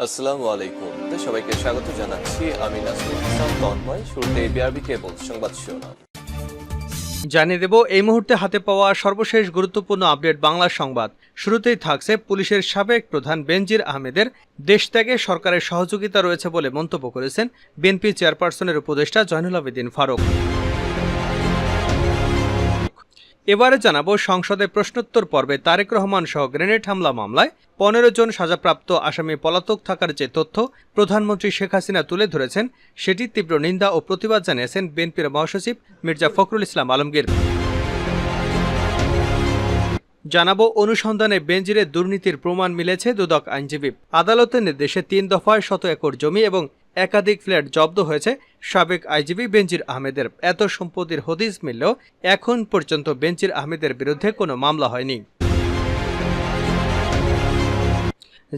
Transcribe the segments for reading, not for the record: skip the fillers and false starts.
আসসালামু আলাইকুম। সবাইকে স্বাগত জানাচ্ছি। আমি নাসরুল ইসলাম তন্ময়। শুরুতে বিআরবি কেবল সংবাদ শিরোনাম জানিয়ে দেব এই মুহূর্তে হাতে পাওয়া সর্বশেষ গুরুত্বপূর্ণ আপডেট বাংলা সংবাদ। শুরুতেই থাকছে পুলিশের সাবেক প্রধান বেনজির আহমেদের দেশত্যাগে সরকারের সহযোগিতা রয়েছে বলে মন্তব্য করেছেন বিএনপি চেয়ারপারসনের উপদেষ্টা জয়নুল আবেদিন ফারুক। এবারে জানাবো সংসদে প্রশ্নোত্তর পর্বে তারেক রহমান সহ গ্রেনেড হামলা মামলায় 15 জন সাজাপ্রাপ্ত আসামি পলাতক থাকার যে তথ্য প্রধানমন্ত্রী শেখ হাসিনা তুলে ধরেছেন সেটির তীব্র নিন্দা ও প্রতিবাদ জানিয়েছেন বিএনপির মহাসচিব মির্জা ফখরুল ইসলাম আলমগীর। জানাবো অনুসন্ধানে বেনজিরের দুর্নীতির প্রমাণ মিলেছে দুদক আইনজীবী। আদালতের নির্দেশে 3 দফায় 100 একর জমি এবং একাধিক ফ্ল্যাট জব্দ হয়েছে সাবেক আইনজীবী বেনজির আহমেদের। এত সম্পত্তির হদিস মিললেও এখন পর্যন্ত বেনজির আহমেদের বিরুদ্ধে কোনো মামলা হয়নি।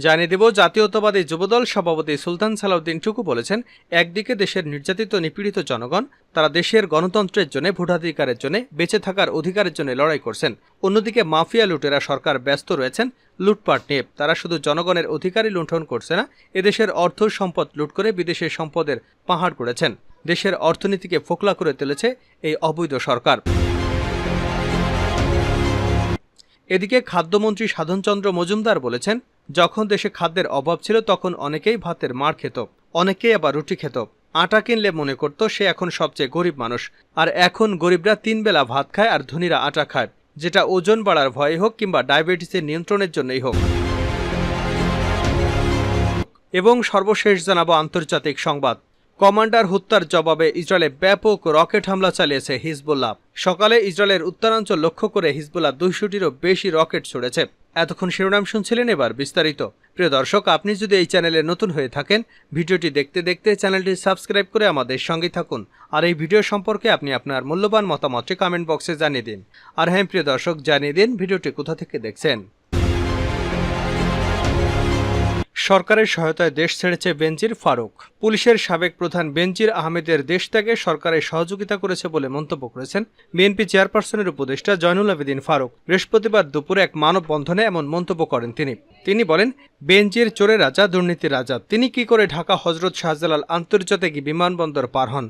জানিয়ে দেব জাতীয়তাবাদী যুবদল সভাপতি সুলতান সালাউদ্দিন টুকু বলেছেন, একদিকে দেশের নির্যাতিত নিপীড়িত জনগণ তারা দেশের গণতন্ত্রের জন্য, ভোটাধিকারের জন্য, বেঁচে থাকার অধিকারের জন্য লড়াই করছেন, অন্যদিকে মাফিয়া লুটেরা সরকার ব্যস্ত রয়েছেন লুটপাট নিয়ে। তারা শুধু জনগণের অধিকারই লুণ্ঠন করছে না, এদেশের অর্থ সম্পদ লুট করে বিদেশের সম্পদের পাহাড় করেছেন। দেশের অর্থনীতিকে ফোকলা করে তুলেছে এই অবৈধ সরকার। এদিকে খাদ্যমন্ত্রী সাধনচন্দ্র মজুমদার বলেছেন, যখন দেশে খাদ্যের অভাব ছিল তখন অনেকেই ভাতের মার খেত, অনেকেই আবার রুটি খেত। আটা কিনলে মনে করত সে এখন সবচেয়ে গরিব মানুষ। আর এখন গরিবরা 3 বেলা ভাত খায় আর ধনীরা আটা খায়, যেটা ওজন বাড়ার ভয়ে হোক কিংবা ডায়াবেটিসের নিয়ন্ত্রণের জন্যই হোক। এবং সর্বশেষ জানাবো আন্তর্জাতিক সংবাদ। কমান্ডার হত্যার জবাবে ইসরায়েলে ব্যাপক রকেট হামলা চালিয়েছে হিজবুল্লাহ। সকালে ইসরায়েলের উত্তরাঞ্চল লক্ষ্য করে হিজবুল্লাহ 200টিরও বেশি রকেট ছুড়েছে। এতক্ষণ শিরোনাম শুনছিলেন, এবার বিস্তারিত। প্রিয় দর্শক, আপনি যদি এই চ্যানেলে নতুন হয়ে থাকেন, ভিডিওটি দেখতে দেখতে চ্যানেলটি সাবস্ক্রাইব করে আমাদের সঙ্গে থাকুন। আর এই ভিডিও সম্পর্কে আপনি আপনার মূল্যবান মতামতটি কমেন্ট বক্সে জানিয়ে দিন। আর হ্যাঁ প্রিয় দর্শক, জানিয়ে দিন ভিডিওটি কোথা থেকে দেখছেন। সরকারের সহায়তায় দেশ ছেড়েছে বেনজির ফারুক। পুলিশের সাবেক প্রধান বেনজির আহমেদের দেশত্যাগে সরকারের সহযোগিতা করেছে বলে মন্তব্য করেছেন বিএনপি চেয়ারপারসনের উপদেষ্টা জয়নুল আবেদিন ফারুক। বৃহস্পতিবার দুপুরে এক মানববন্ধনে এমন মন্তব্য করেন তিনি বলেন, বেনজির চোরের রাজা, দুর্নীতির রাজা। তিনি কি করে ঢাকা হজরত শাহজালাল আন্তর্জাতিক বিমানবন্দর পার হন?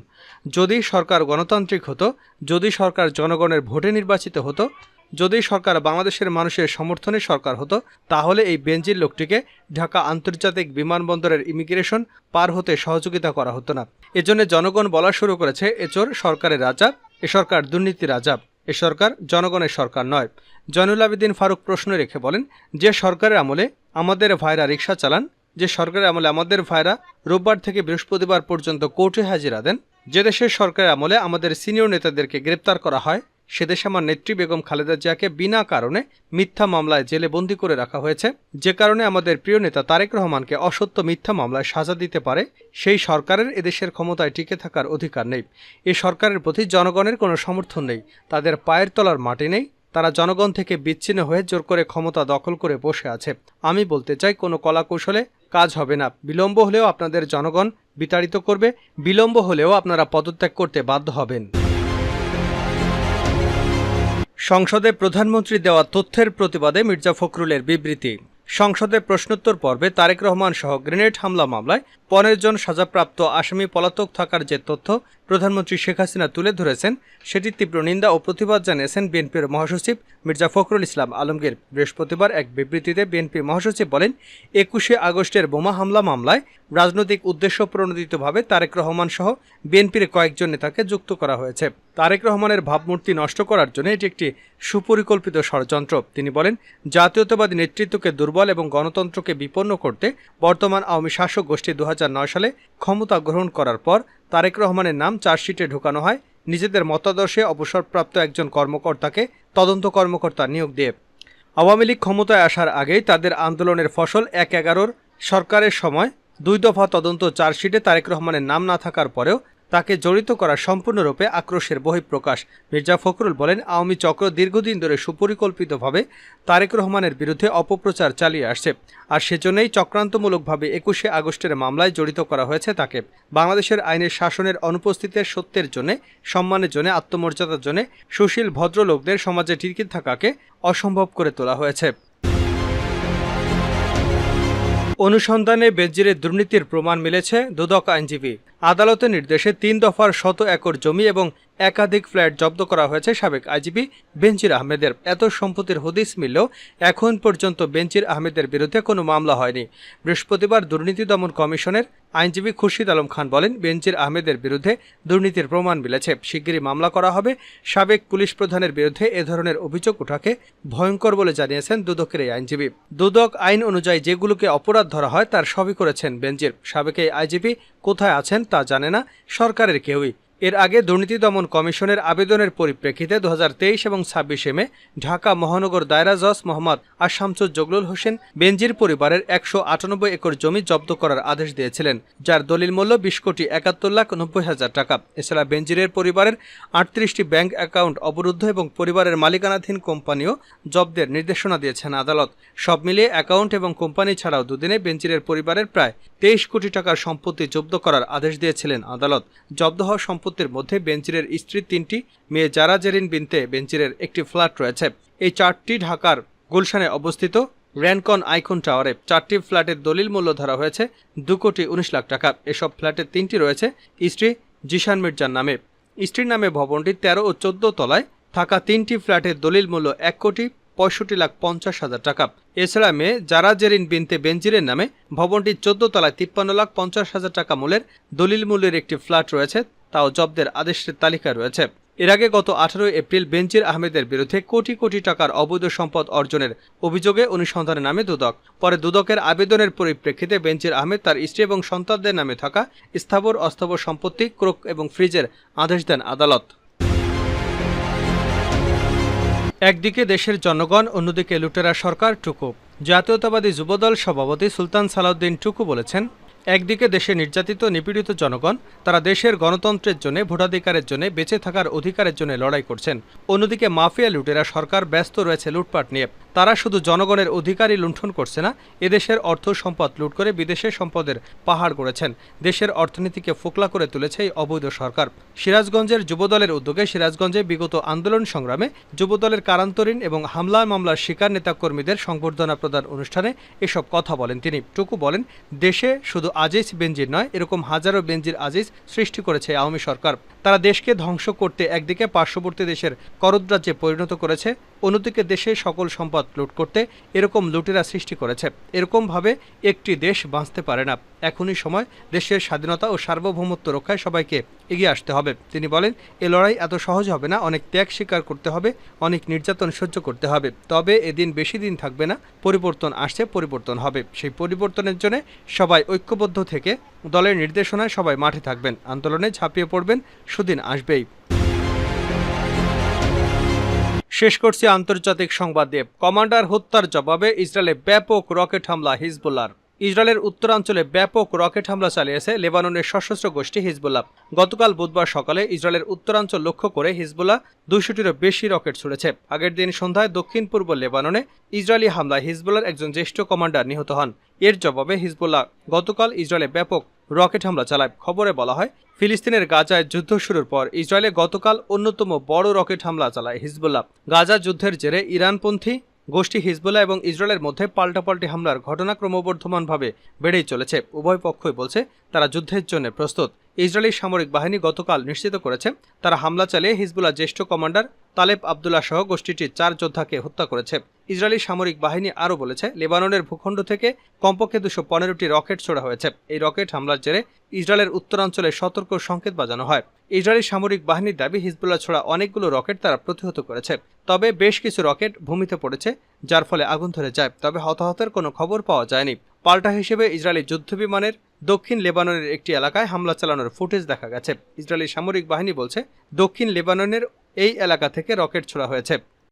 যদি সরকার গণতান্ত্রিক হতো, যদি সরকার জনগণের ভোটে নির্বাচিত হতো, যদি সরকার বাংলাদেশের মানুষের সমর্থনে সরকার হতো, তাহলে এই বেনজির লোকটিকে ঢাকা আন্তর্জাতিক বিমানবন্দরের ইমিগ্রেশন পার হতে সহযোগিতা করা হতো না। এজন্য জনগণ বলা শুরু করেছে, এ চোর সরকারের রাজা, এ সরকার দুর্নীতির রাজা, এ সরকার জনগণের সরকার নয়। জয়নুল আবেদিন ফারুক প্রশ্ন রেখে বলেন, যে সরকারের আমলে আমাদের ভাইরা রিকশা চালান, যে সরকারের আমলে আমাদের ভাইরা রোববার থেকে বৃহস্পতিবার পর্যন্ত কোর্টে হাজিরা দেন, যে দেশের সরকারের আমলে আমাদের সিনিয়র নেতাদেরকে গ্রেপ্তার করা হয়, সেদেশে আমার নেত্রী বেগম খালেদা জিয়াকে বিনা কারণে মিথ্যা মামলায় জেলে বন্দী করে রাখা হয়েছে, যে কারণে আমাদের প্রিয় নেতা তারেক রহমানকে অসত্য মিথ্যা মামলায় সাজা দিতে পারে, সেই সরকারের এদেশের ক্ষমতায় টিকে থাকার অধিকার নেই। এই সরকারের প্রতি জনগণের কোনো সমর্থন নেই, তাদের পায়ের তলার মাটি নেই, তারা জনগণ থেকে বিচ্ছিন্ন হয়ে জোর করে ক্ষমতা দখল করে বসে আছে। আমি বলতে চাই, কোনো কলাকৌশলে কাজ হবে না। বিলম্ব হলেও আপনাদের জনগণ বিতাড়িত করবে, বিলম্ব হলেও আপনারা পদত্যাগ করতে বাধ্য হবেন। সংসদে প্রধানমন্ত্রী দেওয়া তথ্যের প্রতিবাদে মির্জা ফখরুলের বিবৃতি। সংসদে প্রশ্নোত্তর পর্বে তারেক রহমান সহ গ্রেনেড হামলা মামলায় 15 জন সাজাপ্রাপ্ত আসামি পলাতক থাকার যে তথ্য প্রধানমন্ত্রী শেখ হাসিনা তুলে ধরেছেন সেটির তীব্র নিন্দা ও প্রতিবাদ জানিয়েছেন বিএনপির মহাসচিব মির্জা ফখরুল ইসলাম আলমগীর। বৃহস্পতিবার এক বিবৃতিতে বিএনপি মহাসচিব বলেন, 21শে আগস্টের বোমা হামলা মামলায় রাজনৈতিক উদ্দেশ্য প্রণোদিতভাবে তারেক রহমান সহ বিএনপির কয়েকজন নেতাকে যুক্ত করা হয়েছে। তারেক রহমানের ভাবমূর্তি নষ্ট করার জন্য এটি একটি সুপরিকল্পিত ষড়যন্ত্র। তিনি বলেন, জাতীয়তাবাদী নেতৃত্বকে দুর্বল এবং গণতন্ত্রকে বিপন্ন করতে বর্তমান আওয়ামী শাসক গোষ্ঠী 2009 সালে ক্ষমতা গ্রহণ করার পর তারেক রহমানের নাম চার্জশিটে ঢোকানো হয় নিজেদের মতাদর্শে অবসরপ্রাপ্ত একজন কর্মকর্তাকে তদন্ত কর্মকর্তা নিয়োগ দিয়ে। আওয়ামী লীগ ক্ষমতায় আসার আগেই তাদের আন্দোলনের ফসল 1/11 সরকারের সময় 2 দফা তদন্ত চার্জশিটে তারেক রহমানের নাম না থাকার পরেও তাকে জড়িত করা সম্পূর্ণরূপে আক্রোশের বহিঃপ্রকাশ। মির্জা ফখরুল বলেন, আওয়ামী চক্র দীর্ঘদিন ধরে সুপরিকল্পিতভাবে তারেক রহমানের বিরুদ্ধে অপপ্রচার চালিয়ে আসছে, আর সেজন্যই চক্রান্তমূলকভাবে 21শে আগস্টের মামলায় জড়িত করা হয়েছে তাকে। বাংলাদেশের আইনের শাসনের অনুপস্থিতিতে সত্যের জন্য, সম্মানের জন্য, আত্মমর্যাদার জন্য সুশীল ভদ্রলোকদের সমাজে টিকে থাকাকে অসম্ভব করে তোলা হয়েছে। অনুসন্ধানে বেনজিরের দুর্নীতির প্রমাণ মিলেছে, দুদক আইনজীবী। আদালতের নির্দেশে 3 দফার 100 একর জমি এবং একাধিক ফ্ল্যাট জব্দ করা হয়েছে সাবেক আইজিপি বেনজির আহমেদের। এত সম্পত্তির হদিস মিললেও এখন পর্যন্ত বেনজির আহমেদের বিরুদ্ধে কোনো মামলা হয়নি। বৃহস্পতিবার দুর্নীতি দমন কমিশনের আইনজীবী খুরশিদ আলম খান বলেন, বেনজির আহমেদের বিরুদ্ধে দুর্নীতির প্রমাণ মিলেছে, শিগগিরই মামলা করা হবে। সাবেক পুলিশ প্রধানের বিরুদ্ধে এ ধরনের অভিযোগ ওঠাকে ভয়ঙ্কর বলে জানিয়েছেন দুদকের এই আইনজীবী। দুদক আইন অনুযায়ী যেগুলোকে অপরাধ ধরা হয় তার সবই করেছেন বেনজির। সাবেক এই আইজিপি কোথায় আছেন তা জানে না সরকারের কেউই। এর আগে দুর্নীতি দমন কমিশনের আবেদনের পরিপ্রেক্ষিতে 2023 এবং 26 মে ঢাকা মহানগর দায়রা জজ মোহাম্মদ আশামসুজ জগলুল হোসেন বেনজির পরিবারের 198 একর জমি জব্দ করার আদেশ দিয়েছিলেন, যার দলিল মূল্য 20,71,90,000 টাকা। এছাড়া বেনজিরের পরিবারের 38টি ব্যাংক অ্যাকাউন্ট অবরুদ্ধ এবং পরিবারের মালিকানাধীন কোম্পানিও জব্দের নির্দেশনা দিয়েছেন আদালত। সব মিলিয়ে অ্যাকাউন্ট এবং কোম্পানি ছাড়াও দুদিনে বেনজিরের পরিবারের প্রায় 23 কোটি টাকার সম্পত্তি জব্দ করার আদেশ দিয়েছিলেন আদালত। জব্দ হওয়া সম্পত্তির মধ্যে বেনজিরের স্ত্রীর 3টি, মেয়ে জারা জেরিন বিনতে বেনজিরের একটি ফ্ল্যাট রয়েছে। এই 4টি ঢাকার গুলশানে অবস্থিত র্যানকন আইকন টাওয়ারে। 4টি ফ্ল্যাটের দলিল মূল্য ধরা হয়েছে 2,19,00,000 টাকা। এসব ফ্ল্যাটের 3টি রয়েছে স্ত্রী জিশান মির্জার নামে। স্ত্রীর নামে ভবনটি 13 ও 14 তলায় থাকা 3টি ফ্ল্যাটের দলিল মূল্য 1,65,50,000 টাকা। এছাড়া মেয়ে জারা জেরিন বিনতে বেনজিরের নামে ভবনটি 14 তলায় 53,50,000 টাকা মূল্যের দলিল মূল্যের একটি ফ্ল্যাট রয়েছে, তাও জব্দের আদেশের তালিকা রয়েছে। এর আগে গত 18 এপ্রিল বেনজির আহমেদের বিরুদ্ধে কোটি কোটি টাকার অবৈধ সম্পদ অর্জনের অভিযোগে অনুসন্ধানে নামে দুদক। পরে দুদকের আবেদনের পরিপ্রেক্ষিতে বেনজির আহমেদ তার স্ত্রী এবং সন্তানদের নামে থাকা স্থাবর অস্থাবর সম্পত্তি ক্রোক এবং ফ্রিজের আদেশ দেন আদালত। একদিকে দেশের জনগণ, অন্যদিকে লুটেরা সরকার টুকু। জাতীয়তাবাদী যুবদল সভাপতি সুলতান সালাউদ্দিন টুকু বলেছেন, একদিকে দেশে নির্যাতিত নিপীড়িত জনগণ, তারা দেশের গণতন্ত্রের জন্য, ভোটাধিকারের জন্য, বেঁচে থাকার অধিকারের জন্য লড়াই করছেন। অন্যদিকে মাফিয়া লুটেরা সরকার ব্যস্ত রয়েছে লুটপাট নিয়ে। তারা শুধু জনগণের অধিকারই লুণ্ঠন করছে না, এদেশের অর্থ সম্পদ লুট করে বিদেশে সম্পদের পাহাড় গড়েছেন। দেশের অর্থনীতিকে ফোকলা করে তুলেছে এই অবৈধ সরকার। সিরাজগঞ্জের যুবদলের উদ্যোগে সিরাজগঞ্জে বিগত আন্দোলন সংগ্রামে যুবদলের কারান্তরীণ এবং হামলা মামলার শিকার নেতাকর্মীদের সংবর্ধনা প্রদান অনুষ্ঠানে এসব কথা বলেন তিনি। টুকু বলেন, দেশে শুধু আজিজ বেনজির নয়, এরকম হাজারো বেনজির আজিজ সৃষ্টি করেছে আওয়ামী সরকার। তারা দেশকে ধ্বংস করতে একদিকে পার্শ্ববর্তী দেশের করদরাজ্যে পরিণত করেছে, অন্যদিকে দেশের সকল সম্পদ লুট করতে এরকম লুটেরা সৃষ্টি করেছে। এরকমভাবে একটি দেশ বাঁচতে পারে না। এখনই সময় দেশের স্বাধীনতা ও সার্বভৌমত্ব রক্ষায় সবাইকে এগিয়ে আসতে হবে। তিনি বলেন, এ লড়াই এত সহজ হবে না, অনেক ত্যাগ স্বীকার করতে হবে, অনেক নির্যাতন সহ্য করতে হবে। তবে এদিন বেশি দিন থাকবে না, পরিবর্তন আসছে, পরিবর্তন হবে। সেই পরিবর্তনের জন্য সবাই ঐক্যবদ্ধ থেকে দলের নির্দেশনায় সবাই মাঠে থাকবেন, আন্দোলনে ঝাঁপিয়ে পড়বেন, সুদিন আসবেই। শেষ করছি আন্তর্জাতিক সংবাদ দিয়ে। কমান্ডার হত্যার জবাবে ইসরায়েলে ব্যাপক রকেট হামলা হিজবুল্লাহর। ইসরায়েলের উত্তরাঞ্চলে ব্যাপক রকেট হামলা চালিয়েছে লেবাননের সশস্ত্র গোষ্ঠী হিজবুল্লাহ। গতকাল বুধবার সকালে ইসরায়েলের উত্তরাঞ্চল লক্ষ্য করে হিজবুল্লাহ 200টিরও বেশি রকেট ছুড়েছে। আগের দিন সন্ধ্যায় দক্ষিণ পূর্ব লেবাননে ইসরায়েলি হামলায় হিজবুল্লাহর একজন জ্যেষ্ঠ কমান্ডার নিহত হন। এর জবাবে হিজবুল্লাহ গতকাল ইসরায়েলে ব্যাপক রকেট হামলা চালায়। খবরে বলা হয়, ফিলিস্তিনের গাজায় যুদ্ধ শুরুর পর ইসরায়েলে গতকাল অন্যতম বড় রকেট হামলা চালায় হিজবুল্লাহ। গাজা যুদ্ধের জেরে ইরানপন্থী গোষ্ঠী হিজবুল্লাহ এবং ইসরায়েলের মধ্যে পাল্টাপাল্টি হামলার ঘটনা ক্রমবর্ধমানভাবে বেড়েই চলেছে। উভয় পক্ষই বলছে তারা যুদ্ধের জন্য প্রস্তুত। ইসরায়েলি সামরিক বাহিনী গতকাল নিশ্চিত করেছে তারা হামলা চালিয়ে হিজবুল্লাহ জ্যেষ্ঠ কমান্ডার তালেব আবদুল্লাহ সহ গোষ্ঠীটির 4 যোদ্ধাকে হত্যা করেছে। ইসরায়েলি সামরিক বাহিনী আরও বলেছে, লেবাননের ভূখণ্ড থেকে কমপক্ষে 215টি রকেট ছোড়া হয়েছে। এই রকেট হামলার জেরে ইসরায়েলের উত্তরাঞ্চলে সতর্ক সংকেত বাজানো হয়। ইসরায়েলি সামরিক বাহিনীর দাবি, হিজবুল্লাহ ছোড়া অনেকগুলো রকেট তারা প্রতিহত করেছে। তবে বেশ কিছু রকেট ভূমিতে পড়েছে, যার ফলে আগুন ধরে যায়। তবে হতাহতের কোনো খবর পাওয়া যায়নি। পাল্টা হিসেবে ইসরায়েলি যুদ্ধবিমানের দক্ষিণ লেবাননের একটি এলাকায় হামলা চালানোর ফুটেজ দেখা গেছে। ইসরায়েলি সামরিক বাহিনী বলছে, দক্ষিণ লেবাননের এই এলাকা থেকে রকেট ছোড়া হয়েছে।